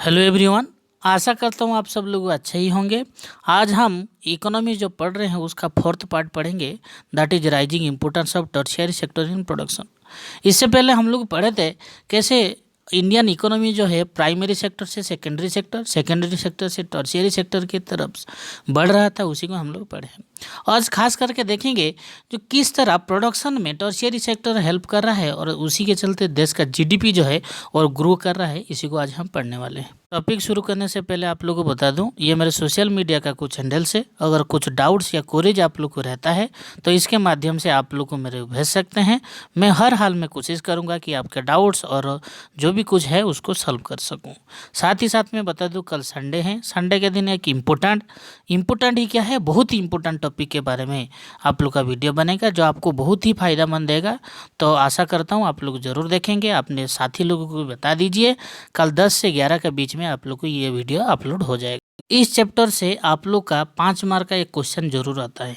Hello everyone. आशा करता हूँ आप सब लोग अच्छे ही होंगे। आज हम इकोनॉमी जो पढ़ रहे हैं उसका फोर्थ पार्ट पढ़ेंगे, that is rising importance of tertiary sector in production. इससे पहले हम लोग पढ़े थे कैसे इंडियन इकोनॉमी जो है प्राइमरी सेक्टर से सेकेंडरी सेक्टर, सेकेंडरी सेक्टर से टर्शियरी सेक्टर की तरफ बढ़ रहा था, उसी को हम लोग पढ़े हैं। आज खास करके देखेंगे जो किस तरह प्रोडक्शन में टर्शियरी सेक्टर हेल्प कर रहा है और उसी के चलते देश का जीडीपी जो है और ग्रो कर रहा है, इसी को आज हम पढ़ने वाले हैं। टॉपिक शुरू करने से पहले आप लोगों को बता दूं, ये मेरे सोशल मीडिया का कुछ हैंडल्स है। अगर कुछ डाउट्स या क्वेरीज आप लोग को रहता है तो इसके माध्यम से आप लोग को मेरे भेज सकते हैं। मैं हर हाल में कोशिश करूंगा कि आपके डाउट्स और जो भी कुछ है उसको सॉल्व कर सकूं। साथ ही साथ मैं बता दूं, कल संडे है, संडे के दिन एक इम्पोर्टेंट ही क्या है, बहुत ही इम्पोर्टेंट टॉपिक के बारे में आप लोग का वीडियो बनेगा जो आपको बहुत ही फायदेमंद देगा। तो आशा करता हूँ आप लोग ज़रूर देखेंगे, अपने साथी लोगों को बता दीजिए। कल 10 से 11 के बीच में आप लोग को ये वीडियो अपलोड हो जाएगा। इस चैप्टर से आप लोग का 5 मार्क का एक क्वेश्चन जरूर आता है।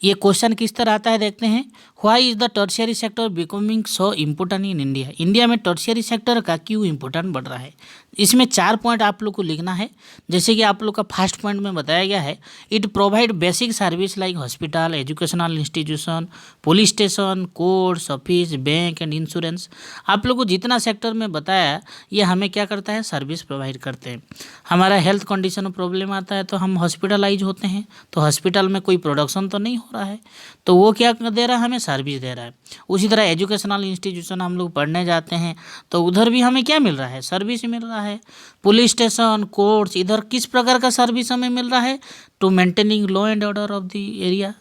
ये क्वेश्चन किस तरह आता है देखते हैं। Why is the tertiary sector becoming so important in India. India में टर्शियरी सेक्टर का क्यों इम्पोर्टेंट बढ़ रहा है। इसमें 4 पॉइंट आप लोग को लिखना है। जैसे कि आप लोग का फर्स्ट पॉइंट में बताया गया है, it provide basic service like hospital, educational institution, police station, courts, office, bank and insurance. आप लोग को जितना सेक्टर में बताया ये हमें क्या करता है, सर्विस प्रोवाइड करते हैं। हमारा हेल्थ कंडीशन में प्रॉब्लम आता है तो हम हॉस्पिटलाइज होते हैं, तो हॉस्पिटल में कोई प्रोडक्शन तो नहीं हो रहा है, तो वो क्या दे रहा है, हमें सर्विस दे रहा है। उसी तरह एजुकेशनल इंस्टीट्यूशन हम लोग पढ़ने जाते हैं तो उधर भी हमें क्या मिल रहा है, सर्विस मिल रहा है। पुलिस स्टेशन, कोर्ट्स, इधर किस प्रकार का सर्विस हमें मिल रहा है, to maintaining law and order of the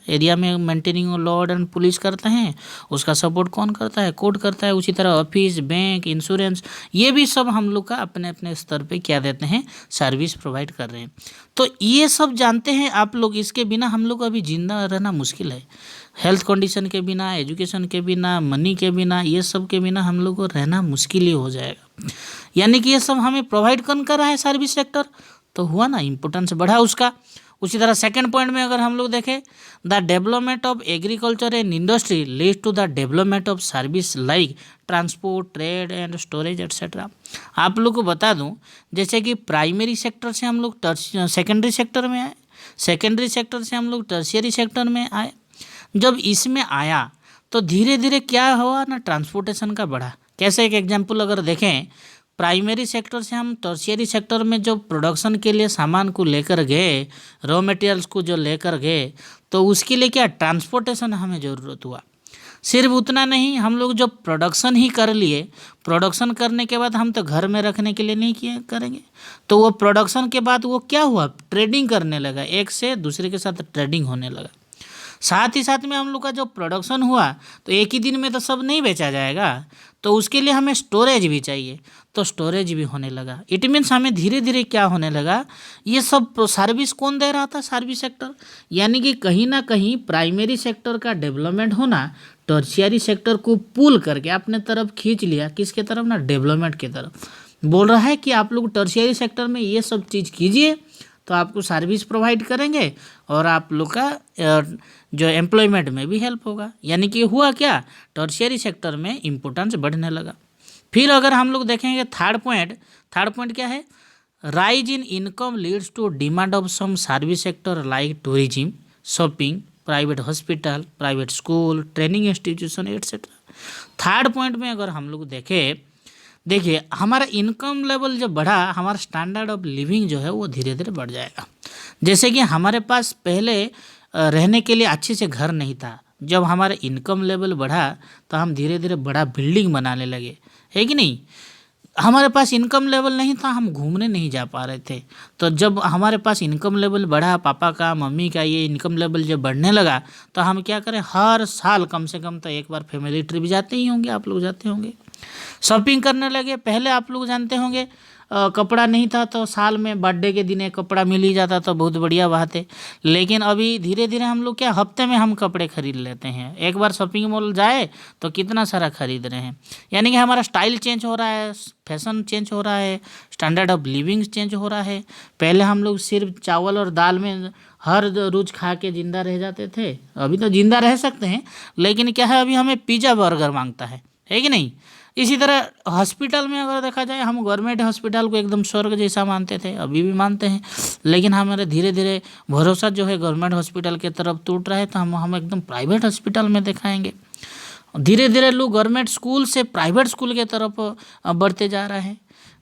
area में maintaining law order and police करते हैं, उसका सपोर्ट कौन करता है, कोर्ट करता है। उसी तरह ऑफिस, बैंक, इंश्योरेंस, ये भी सब हम लोग का अपने अपने स्तर पे क्या देते हैं, सर्विस प्रोवाइड कर रहे हैं। तो ये सब जानते हैं आप लोग, इसके बिना हम लोग अभी जिंदा रहना मुश्किल है। हेल्थ कंडीशन के बिना, एजुकेशन के बिना, मनी के बिना, ये सब के बिना हम लोग को रहना मुश्किल ही हो जाएगा। यानी कि ये सब हमें प्रोवाइड कौन कर रहा है, सर्विस सेक्टर, तो हुआ ना, इम्पोर्टेंस बढ़ा उसका। उसी तरह सेकंड पॉइंट में अगर हम लोग देखें, the development of agriculture and industry lead to the development of service like transport, trade and storage etcetera. आप लोग को बता दूं, जैसे कि प्राइमरी सेक्टर से हम लोग सेकेंडरी सेक्टर में आए, सेकेंडरी सेक्टर से हम लोग टर्शियरी सेक्टर में आए। जब इसमें आया तो धीरे धीरे क्या हुआ ना, ट्रांसपोर्टेशन का बढ़ा। कैसे, एक एग्जांपल अगर देखें, प्राइमरी सेक्टर से हम टर्शियरी सेक्टर में जो प्रोडक्शन के लिए सामान को लेकर गए, रॉ मटेरियल्स को जो लेकर गए, तो उसके लिए क्या, ट्रांसपोर्टेशन हमें ज़रूरत हुआ। सिर्फ उतना नहीं, हम लोग जो प्रोडक्शन ही कर लिए, प्रोडक्शन करने के बाद हम तो घर में रखने के लिए नहीं किए करेंगे, तो वो प्रोडक्शन के बाद वो क्या हुआ, ट्रेडिंग करने लगा, एक से दूसरे के साथ ट्रेडिंग होने लगा। साथ ही साथ में हम लोग का जो प्रोडक्शन हुआ तो एक ही दिन में तो सब नहीं बेचा जाएगा, तो उसके लिए हमें स्टोरेज भी चाहिए, तो स्टोरेज भी होने लगा। इट मीन्स हमें धीरे धीरे क्या होने लगा, ये सब सर्विस कौन दे रहा था, सर्विस सेक्टर। यानी कि कहीं ना कहीं प्राइमरी सेक्टर का डेवलपमेंट होना टर्शियरी सेक्टर को पुल करके अपने तरफ खींच लिया, किसके तरफ ना, डेवलपमेंट की तरफ। बोल रहा है कि आप लोग टर्शियरी सेक्टर में ये सब चीज़ कीजिए तो आपको सर्विस प्रोवाइड करेंगे और आप लोग का जो एम्प्लॉयमेंट में भी हेल्प होगा। यानी कि हुआ क्या, टर्शियरी सेक्टर में इम्पोर्टेंस बढ़ने लगा। फिर अगर हम लोग देखेंगे थर्ड पॉइंट क्या है, rise in income leads to demand of some service sector like tourism, shopping, private hospital, private school, training institution etcetera. Third point में अगर हम लोग देखिए हमारा इनकम लेवल जब बढ़ा, हमारा स्टैंडर्ड ऑफ लिविंग जो है वो धीरे धीरे बढ़ जाएगा। जैसे कि हमारे पास पहले रहने के लिए अच्छे से घर नहीं था, जब हमारा इनकम लेवल बढ़ा तो हम धीरे धीरे बड़ा बिल्डिंग बनाने लगे, है कि नहीं। हमारे पास इनकम लेवल नहीं था, हम घूमने नहीं जा पा रहे थे, तो जब हमारे पास इनकम लेवल बढ़ा, पापा का, मम्मी का, ये इनकम लेवल जब बढ़ने लगा तो हम क्या करें, हर साल कम से कम तो एक बार फैमिली ट्रिप जाते ही होंगे, आप लोग जाते होंगे। शॉपिंग करने लगे, पहले आप लोग जानते होंगे कपड़ा नहीं था तो साल में बर्थडे के दिन एक कपड़ा मिल ही जाता, तो बहुत बढ़िया बात है। लेकिन अभी धीरे धीरे हम लोग क्या, हफ्ते में हम कपड़े खरीद लेते हैं। एक बार शॉपिंग मॉल जाए तो कितना सारा खरीद रहे हैं। यानी कि हमारा स्टाइल चेंज हो रहा है, फैशन चेंज हो रहा है, स्टैंडर्ड ऑफ लिविंग चेंज हो रहा है। पहले हम लोग सिर्फ चावल और दाल में हर रोज खा के जिंदा रह जाते थे, अभी तो जिंदा रह सकते हैं, लेकिन क्या है, अभी हमें पिज़्ज़ा बर्गर मांगता है कि नहीं। इसी तरह हॉस्पिटल में अगर देखा जाए, हम गवर्नमेंट हॉस्पिटल को एकदम स्वर्ग जैसा मानते थे, अभी भी मानते हैं, लेकिन हमारे धीरे धीरे भरोसा जो है गवर्नमेंट हॉस्पिटल की तरफ टूट रहा है, तो हम एकदम प्राइवेट हॉस्पिटल में दिखाएंगे। धीरे धीरे लोग गवर्नमेंट स्कूल से प्राइवेट स्कूल की तरफ बढ़ते जा रहे हैं।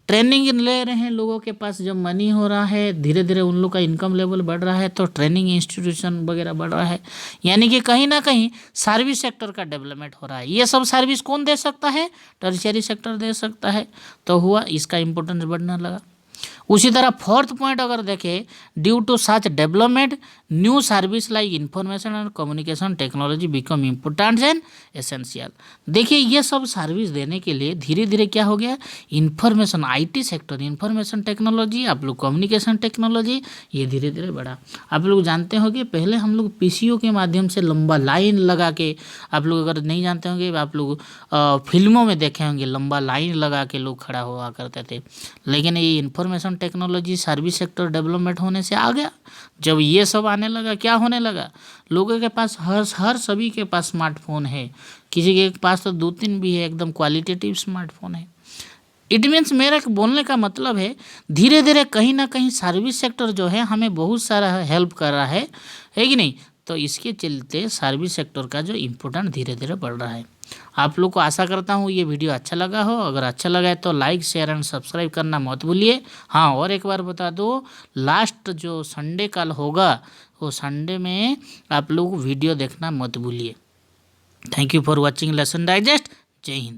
ट्रेनिंग ले रहे हैं, लोगों के पास जब मनी हो रहा है, धीरे धीरे उन लोग का इनकम लेवल बढ़ रहा है, तो ट्रेनिंग इंस्टीट्यूशन वगैरह बढ़ रहा है, यानी कि कहीं ना कहीं सर्विस सेक्टर का डेवलपमेंट हो रहा है। ये सब सर्विस कौन दे सकता है? टर्शियरी सेक्टर दे सकता है। तो हुआ, इसका इम्पोर्टेंस बढ़ने लगा। उसी तरह फोर्थ पॉइंट अगर देखें, due to such development new service like information and communication technology become important and essential. देखिए, ये सब सर्विस देने के लिए धीरे धीरे क्या हो गया, information, IT sector, information technology, आप लोग कम्युनिकेशन टेक्नोलॉजी, ये धीरे धीरे बढ़ा। आप लोग जानते होंगे पहले हम लोग पीसीओ के माध्यम से लंबा लाइन लगा के, आप लोग अगर नहीं जानते होंगे, आप लोग फिल्मों में देखे होंगे, लंबा लाइन लगा के लोग खड़ा हुआ करते थे। लेकिन ये information technology service sector development होने से आ गया। जब ये सब आने लगा, क्या होने लगा, लोगों के पास हर सभी के पास स्मार्टफोन है, किसी के पास तो 2-3 भी है, एकदम क्वालिटेटिव स्मार्टफोन है। इट मीन्स, मेरा बोलने का मतलब है, धीरे धीरे कहीं ना कहीं सर्विस सेक्टर जो है हमें बहुत सारा हेल्प कर रहा है कि नहीं? तो इसके चलते सर्विस सेक्टर का जो इम्पोर्टेंट धीरे धीरे बढ़ रहा है। आप लोग को आशा करता हूँ ये वीडियो अच्छा लगा हो। अगर अच्छा लगा है तो लाइक, शेयर एंड सब्सक्राइब करना मत भूलिए। हाँ, और एक बार बता दो, लास्ट जो संडे कल होगा, वो संडे में आप लोग वीडियो देखना मत भूलिए। Thank you for watching lesson digest. जय हिंद।